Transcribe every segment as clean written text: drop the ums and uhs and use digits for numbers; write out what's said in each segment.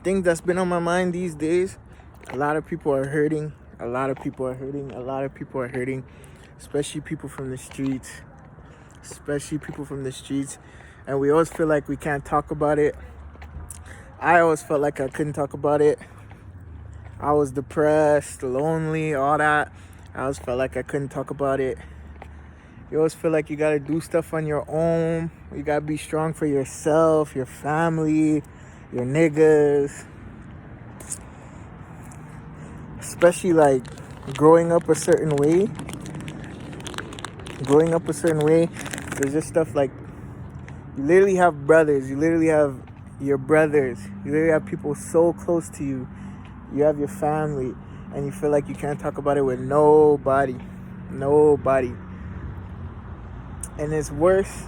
thing that's been on my mind these days, a lot of people are hurting. A lot of people are hurting. A lot of people are hurting. Especially people from the streets. Especially people from the streets. And we always feel like we can't talk about it. I always felt like I couldn't talk about it. I was depressed, lonely, all that. I always felt like I couldn't talk about it. You always feel like you gotta do stuff on your own. You gotta be strong for yourself, your family, your niggas. Especially like growing up a certain way. There's just stuff like you literally have brothers. You literally have your brothers. You literally have people so close to you. You have your family. And you feel like you can't talk about it with nobody. Nobody. And it's worse.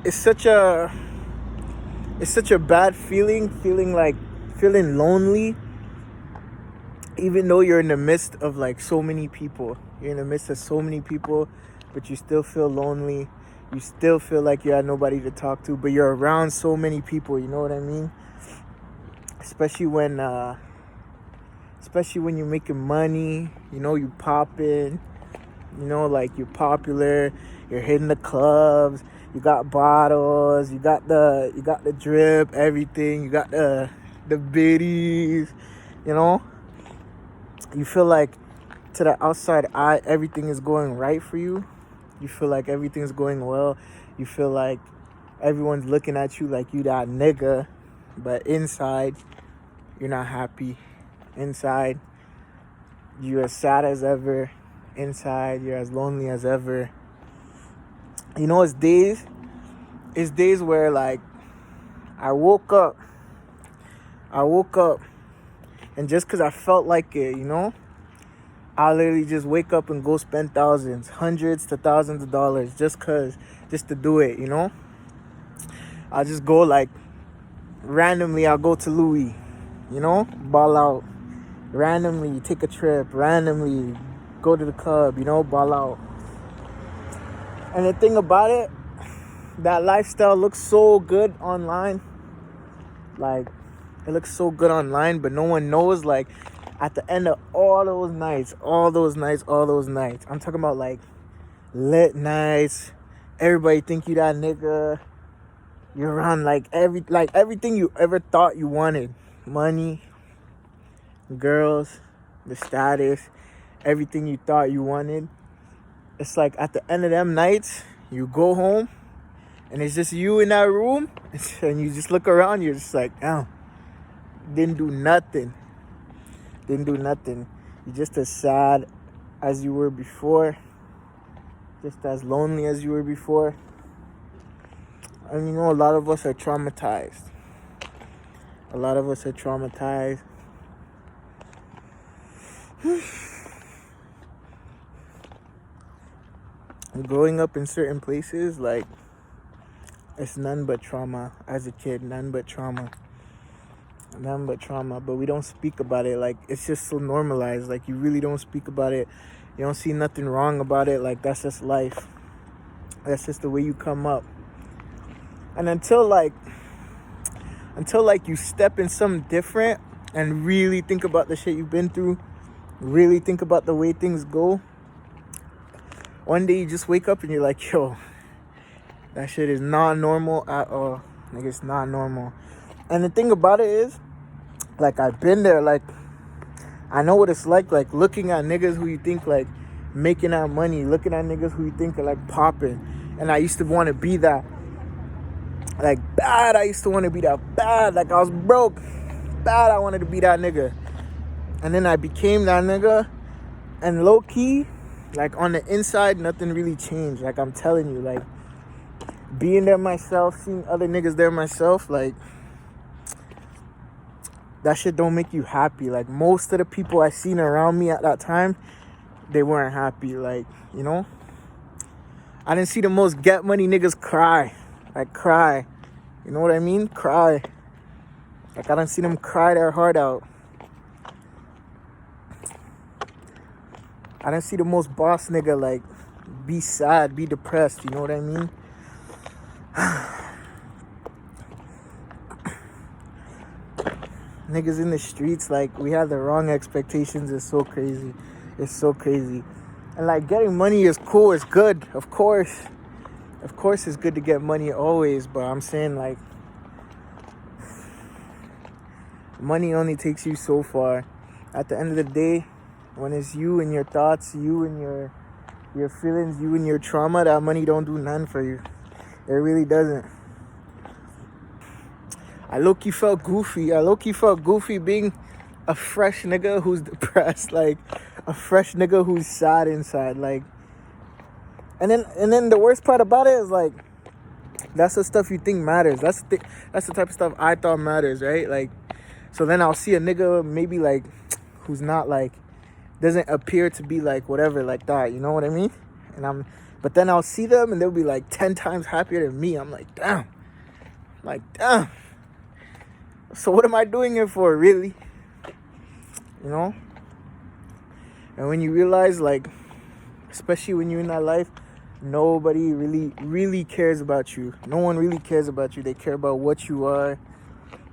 It's such a bad feeling lonely, even though you're in the midst of like so many people. You're in the midst of so many people, but you still feel lonely. You still feel like you have nobody to talk to, but you're around so many people, you know what I mean? Especially when you're making money, you know, you popping, you know, like you're popular, you're hitting the clubs, you got bottles, you got the drip, everything, you got the biddies, you know? You feel like to the outside eye, everything is going right for you. You feel like everything's going well. You feel like everyone's looking at you like you that nigga, but inside, you're not happy. Inside, you're as sad as ever. Inside, you're as lonely as ever. You know, it's days where like I woke up and just because I felt like it, you know, I'll literally just wake up and go spend thousands, hundreds to thousands of dollars just to do it, you know. I'll just go like randomly, I'll go to Louis, you know, ball out. Randomly take a trip, randomly go to the club, you know, ball out. And the thing about it, that lifestyle looks so good online. Like, it looks so good online, but no one knows, like, at the end of all those nights, I'm talking about, like, lit nights, everybody think you that nigga, you're around, like, everything you ever thought you wanted. Money, girls, the status, everything you thought you wanted. It's like, at the end of them nights, you go home, and it's just you in that room, and you just look around, you're just like, damn, didn't do nothing. You're just as sad as you were before, just as lonely as you were before. And you know, a lot of us are traumatized. Growing up in certain places, like, it's none but trauma. As a kid, none but trauma. But we don't speak about it. Like, it's just so normalized. Like, you really don't speak about it. You don't see nothing wrong about it. Like, that's just life. That's just the way you come up. And until you step in something different and really think about the shit you've been through, really think about the way things go, one day you just wake up and you're like, yo, that shit is not normal at all. Like, it's not normal. And the thing about it is, like, I've been there. Like, I know what it's like looking at niggas who you think, like, making that money, looking at niggas who you think are, like, popping. And I used to want to be that. Like, bad. I used to want to be that bad. Like, I was broke. Bad. I wanted to be that nigga. And then I became that nigga. And low-key, like, on the inside, nothing really changed. Like, I'm telling you, like, being there myself, seeing other niggas there myself, like, that shit don't make you happy. Like, most of the people I seen around me at that time, they weren't happy. Like, you know, I didn't see the most get money niggas cry. Like, cry. You know what I mean? Cry. Like, I didn't see them cry their heart out. I didn't see the most boss nigga, like, be sad, be depressed. You know what I mean? niggas in the streets, like, we have the wrong expectations. It's so crazy. It's so crazy. And, like, getting money is cool. It's good. Of course it's good to get money always. But I'm saying, like, money only takes you so far. At the end of the day, when it's you and your thoughts, you and your feelings, you and your trauma, that money don't do nothing for you. It really doesn't. I low-key felt goofy being a fresh nigga who's depressed, like a fresh nigga who's sad inside, like. And then the worst part about it is, like, that's the stuff you think matters. That's the type of stuff I thought matters, right? Like, so then I'll see a nigga maybe, like, who's not, like, doesn't appear to be, like, whatever, like that, you know what I mean? But then I'll see them and they'll be, like, 10 times happier than me. I'm like, damn. So what am I doing it for, really? You know? And when you realize, like, especially when you're in that life, nobody really cares about you. No one really cares about you. They care about what you are,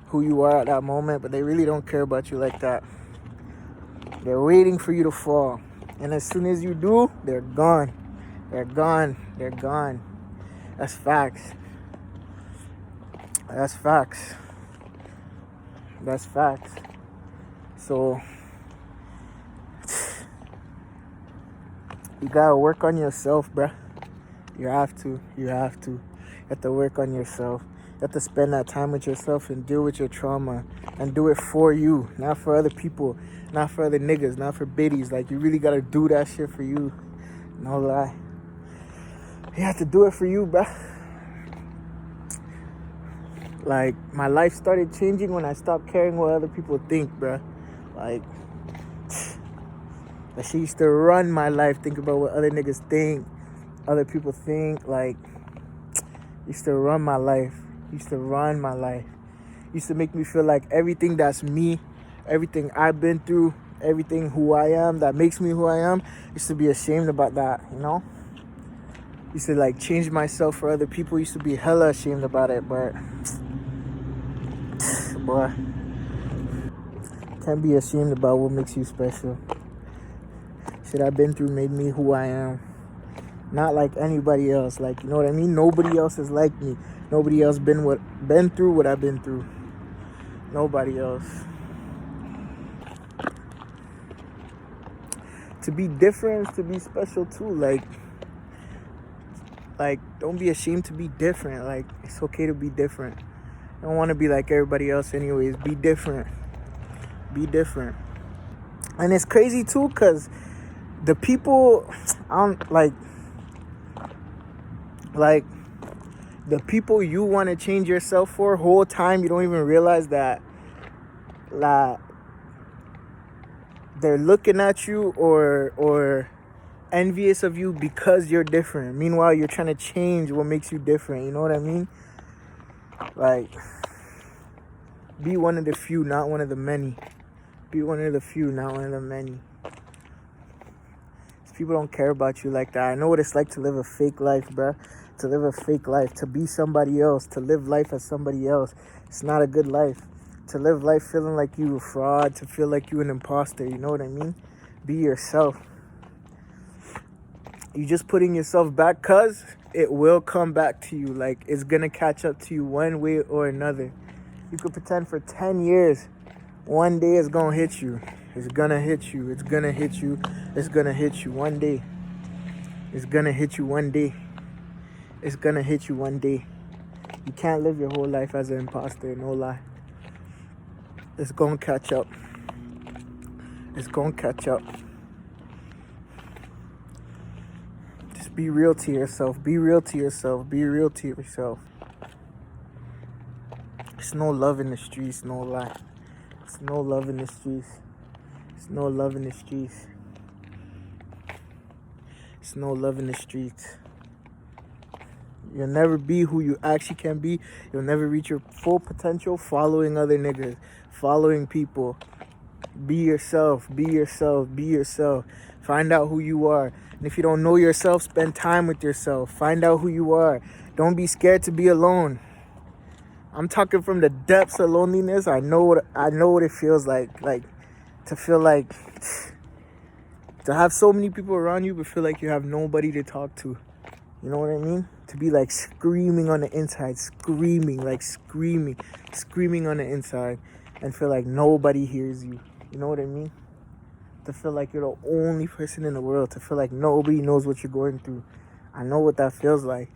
who you are at that moment, but they really don't care about you like that. They're waiting for you to fall. And as soon as you do, they're gone. They're gone. They're gone. That's facts. That's facts. That's facts. So you gotta work on yourself, bruh. You have to. You have to work on yourself. You have to spend that time with yourself and deal with your trauma. And do it for you, not for other people. Not for other niggas, not for biddies. Like, you really gotta do that shit for you. No lie. You have to do it for you, bruh. Like, my life started changing when I stopped caring what other people think, bruh. Like, that shit used to run my life, think about what other niggas think, other people think. Like, used to run my life. Used to make me feel like everything that's me, everything I've been through, everything who I am that makes me who I am, used to be ashamed about that, you know? Used to, like, change myself for other people. Used to be hella ashamed about it, but boy, can't be ashamed about what makes you special. Shit I've been through made me who I am. Not like anybody else. Like, you know what I mean? Nobody else is like me. Nobody else been through what I've been through. Nobody else. To be different is to be special too. Like, don't be ashamed to be different. Like, it's okay to be different. I don't want to be like everybody else anyways. Be different. Be different. And it's crazy too, because the people, the people you want to change yourself for, whole time you don't even realize that they're looking at you or envious of you because you're different. Meanwhile, you're trying to change what makes you different. You know what I mean? Like, be one of the few, not one of the many. Be one of the few, not one of the many. People don't care about you like that. I know what it's like to live a fake life, bruh. To live a fake life. To be somebody else. To live life as somebody else. It's not a good life. To live life feeling like you a fraud. To feel like you an imposter. You know what I mean? Be yourself. You just putting yourself back, cause it will come back to you. Like, it's gonna catch up to you one way or another. You could pretend for 10 years. One day it's gonna hit you. It's gonna hit you. It's gonna hit you. It's gonna hit you one day. It's gonna hit you one day. It's gonna hit you one day. You can't live your whole life as an imposter, no lie. It's gonna catch up. It's gonna catch up. Just be real to yourself. Be real to yourself. Be real to yourself. There's no love in the streets, no lie. There's no love in the streets. There's no love in the streets. There's no love in the streets. You'll never be who you actually can be. You'll never reach your full potential following other niggas, following people. Be yourself. Be yourself. Be yourself. Find out who you are. And if you don't know yourself, spend time with yourself. Find out who you are. Don't be scared to be alone. I'm talking from the depths of loneliness. I know what it feels like to feel like to have so many people around you but feel like you have nobody to talk to. You know what I mean? To be like screaming on the inside, screaming on the inside, and feel like nobody hears you. You know what I mean? To feel like you're the only person in the world, to feel like nobody knows what you're going through. I know what that feels like.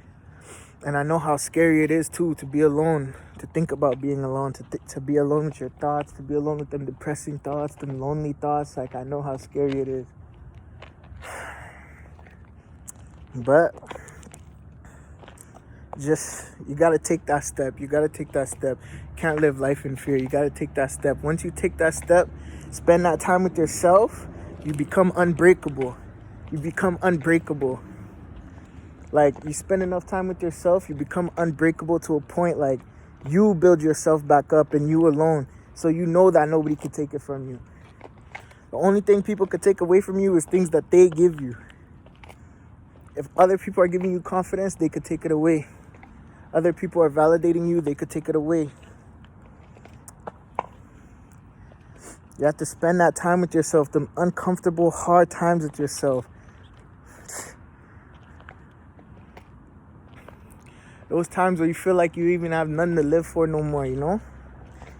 And I know how scary it is too, to be alone, to think about being alone, to be alone with your thoughts, to be alone with them depressing thoughts, them lonely thoughts. Like, I know how scary it is. But just, you gotta take that step. You can't live life in fear. You gotta take that step. Once you take that step, spend that time with yourself, you become unbreakable. Like, you spend enough time with yourself, you become unbreakable to a point like you build yourself back up and you alone. So you know that nobody can take it from you. The only thing people could take away from you is things that they give you. If other people are giving you confidence, they could take it away. Other people are validating you, they could take it away. You have to spend that time with yourself, them uncomfortable, hard times with yourself. Those times where you feel like you even have nothing to live for no more, you know?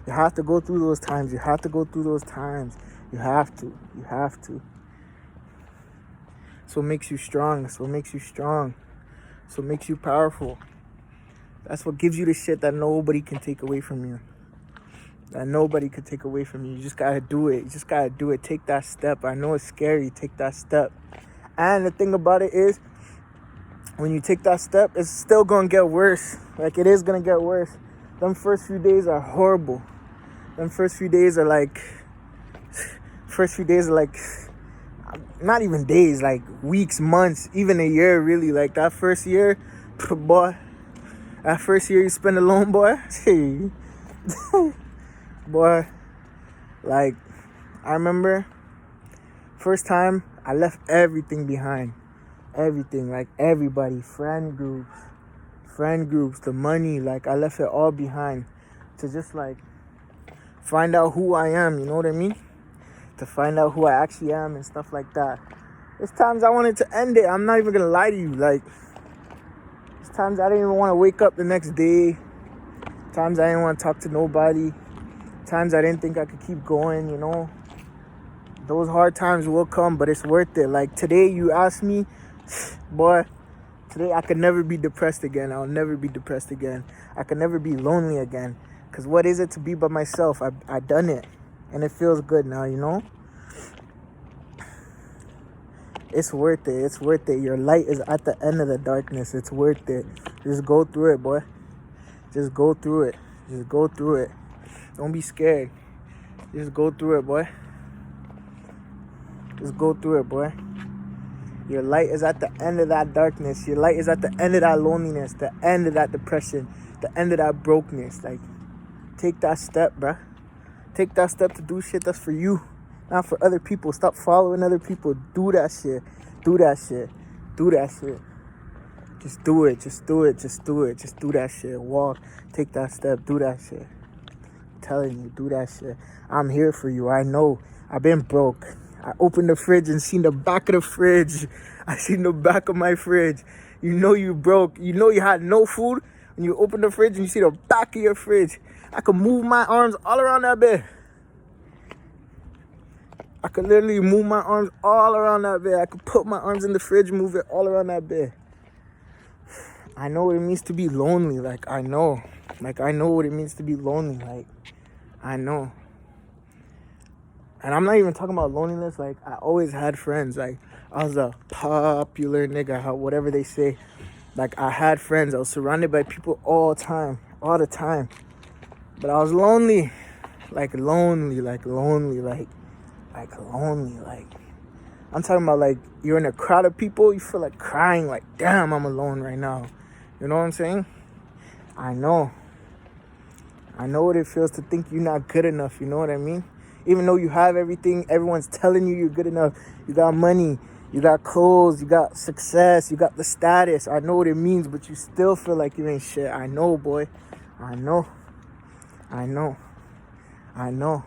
You have to go through those times. You have to. So it makes you strong. So it makes you powerful. That's what gives you the shit that nobody can take away from you. You just gotta do it. Take that step. I know it's scary. Take that step. And the thing about it is, when you take that step, it's still gonna get worse. Like, it is gonna get worse. Them first few days are horrible. First few days are like not even days, like weeks, months, even a year, really. Like, that first year, boy, you spend alone, boy. Boy, like, I remember first time I left everything behind. Everything, like everybody, friend groups, the money, like, I left it all behind to just like find out who I am, you know what I mean? To find out who I actually am and stuff like that. There's times I wanted to end it. I'm not even gonna lie to you. Like, there's times I didn't even want to wake up the next day. Times I didn't want to talk to nobody. Times I didn't think I could keep going, you know? Those hard times will come, but it's worth it. Like, today, you ask me, boy, today I could never be depressed again. I'll never be depressed again. I could never be lonely again. Because what is it to be by myself? I done it. And it feels good now, you know? It's worth it. Your light is at the end of the darkness. It's worth it. Just go through it, boy. Just go through it. Don't be scared. Just go through it, boy. Your light is at the end of that darkness. Your light is at the end of that loneliness, the end of that depression, the end of that brokenness. Like, take that step, bruh. Take that step to do shit that's for you, not for other people. Stop following other people. Do that shit. Just do it. Just do that shit. Walk. Take that step. Do that shit. I'm telling you, do that shit. I'm here for you. I know. I've been broke. I opened the fridge and seen the back of the fridge. I seen the back of my fridge. You know you broke. You know you had no food. When you open the fridge and you see the back of your fridge. I could move my arms all around that bed. I could literally move my arms all around that bed. I could put my arms in the fridge, move it all around that bed. I know what it means to be lonely. Like, I know what it means to be lonely. Like, I know. And I'm not even talking about loneliness. Like, I always had friends. Like, I was a popular nigga, whatever they say. Like, I had friends. I was surrounded by people all the time. But I was lonely. Like, lonely. I'm talking about, like, you're in a crowd of people, you feel like crying, like, damn, I'm alone right now. You know what I'm saying? I know what it feels to think you're not good enough, you know what I mean? Even though you have everything, everyone's telling you you're good enough. You got money, you got clothes, you got success, you got the status. I know what it means, but you still feel like you ain't shit. I know, boy. I know. I know. I know.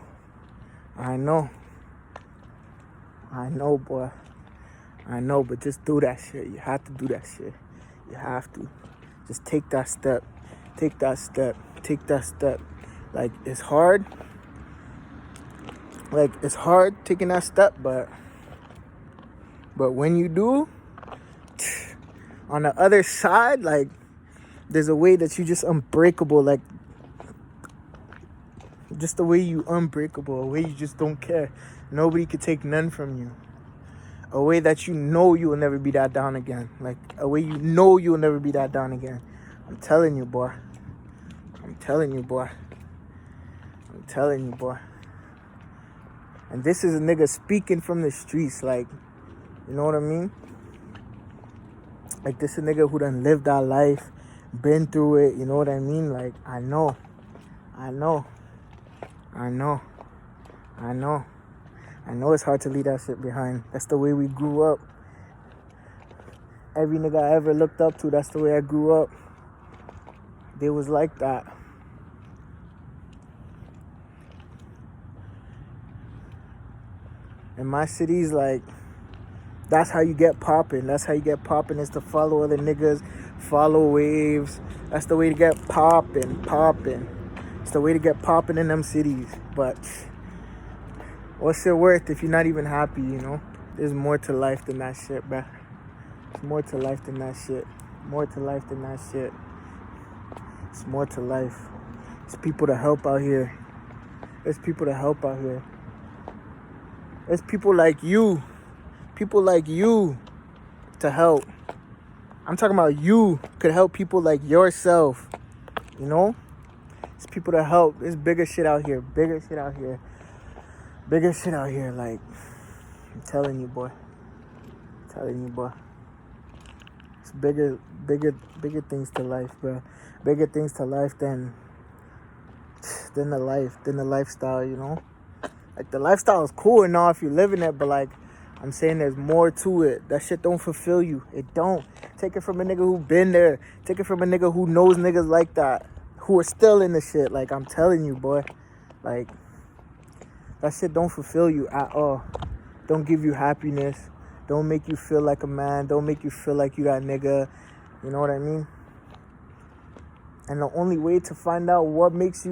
I know. I know, boy. I know, but just do that shit. You have to do that shit. You have to. Just take that step. Take that step. Take that step. Like, it's hard. Like, it's hard taking that step, but when you do, on the other side, like, there's a way that you just unbreakable. Like, just the way you unbreakable. A way you just don't care. Nobody could take none from you. A way that you know you will never be that down again. Like, a way you know you will never be that down again. I'm telling you, boy. I'm telling you, boy. I'm telling you, boy. And this is a nigga speaking from the streets. Like, you know what I mean? Like, this is a nigga who done lived that life, been through it. You know what I mean? Like, I know. I know. I know. I know. I know it's hard to leave that shit behind. That's the way we grew up. Every nigga I ever looked up to, that's the way I grew up. They was like that. In my cities, like, that's how you get popping. That's how you get popping, is to follow other niggas, follow waves. That's the way to get popping. It's the way to get popping in them cities. But what's it worth if you're not even happy, you know? There's more to life than that shit, bruh. There's more to life than that shit. More to life than that shit. It's more to life. There's people to help out here. There's people to help out here. There's people like you. People like you to help. I'm talking about you could help people like yourself. You know? There's people to help. There's bigger shit out here. Bigger shit out here. Bigger shit out here. Like, I'm telling you, boy. I'm telling you, boy. It's bigger things to life, bro. Bigger things to life than the lifestyle, you know? Like, the lifestyle is cool and all if you're living it, but like, I'm saying there's more to it. That shit don't fulfill you. It don't. Take it from a nigga who been there. Take it from a nigga who knows niggas like that, who are still in the shit. Like, I'm telling you, boy. Like, that shit don't fulfill you at all. Don't give you happiness. Don't make you feel like a man. Don't make you feel like you that nigga. You know what I mean? And the only way to find out what gives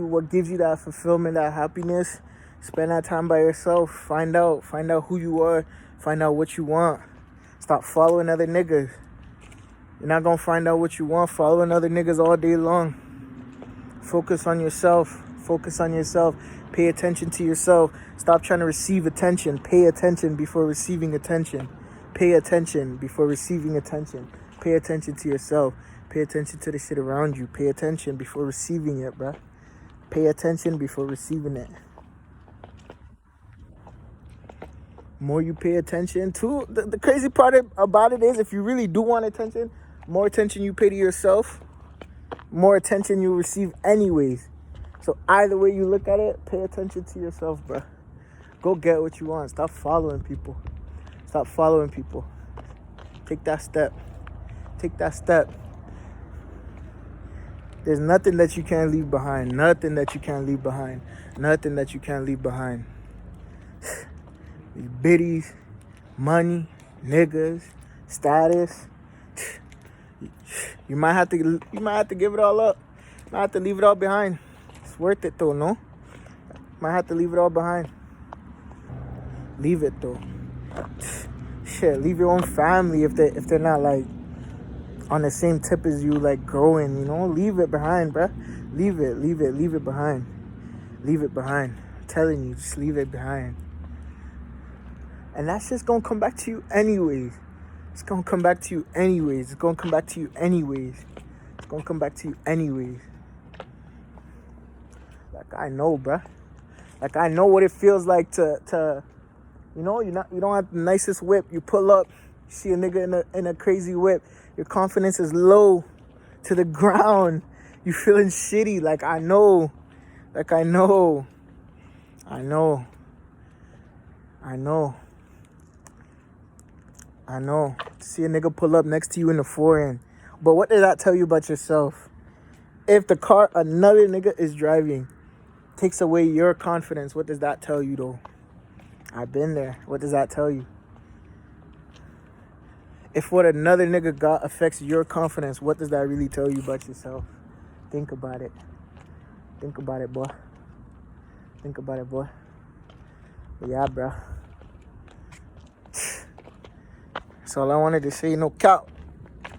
you that fulfillment, that happiness, spend that time by yourself. Find out who you are. Find out what you want. Stop following other niggas. You're not gonna find out what you want following other niggas all day long. Focus on yourself. Focus on yourself. Pay attention to yourself. Stop trying to receive attention. Pay attention before receiving attention. Pay attention before receiving attention. Pay attention to yourself. Pay attention to the shit around you. Pay attention before receiving it, bruh. Pay attention before receiving it. More you pay attention to, the crazy part about it is, if you really do want attention, more attention you pay to yourself, more attention you receive anyways. So either way you look at it, pay attention to yourself, bro. Go get what you want. Stop following people. Stop following people. Take that step. Take that step. There's nothing that you can't leave behind. Nothing that you can't leave behind. Nothing that you can't leave behind. These biddies, money, niggas, status. You might have to give it all up. You might have to leave it all behind. It's worth it though, no? Might have to leave it all behind. Leave it though. Shit, leave your own family if they're not like on the same tip as you, like growing, you know? Leave it behind, bruh. Leave it behind. Leave it behind. I'm telling you, just leave it behind. And that's just gonna come back to you anyways. It's gonna come back to you anyways. It's gonna come back to you anyways. It's gonna come back to you anyways. Like, I know, bruh. Like, I know what it feels like to you know, you don't have the nicest whip. You pull up, you see a nigga in a crazy whip. Your confidence is low to the ground. You feeling shitty. Like, I know. Like, I know. I know. I know. I know. See a nigga pull up next to you in the foreign. But what does that tell you about yourself? If the car another nigga is driving, takes away your confidence, what does that tell you though? I've been there. What does that tell you? If what another nigga got affects your confidence, what does that really tell you about yourself? Think about it. Think about it, boy. Think about it, boy. But yeah, bro. That's all I wanted to say. No cap.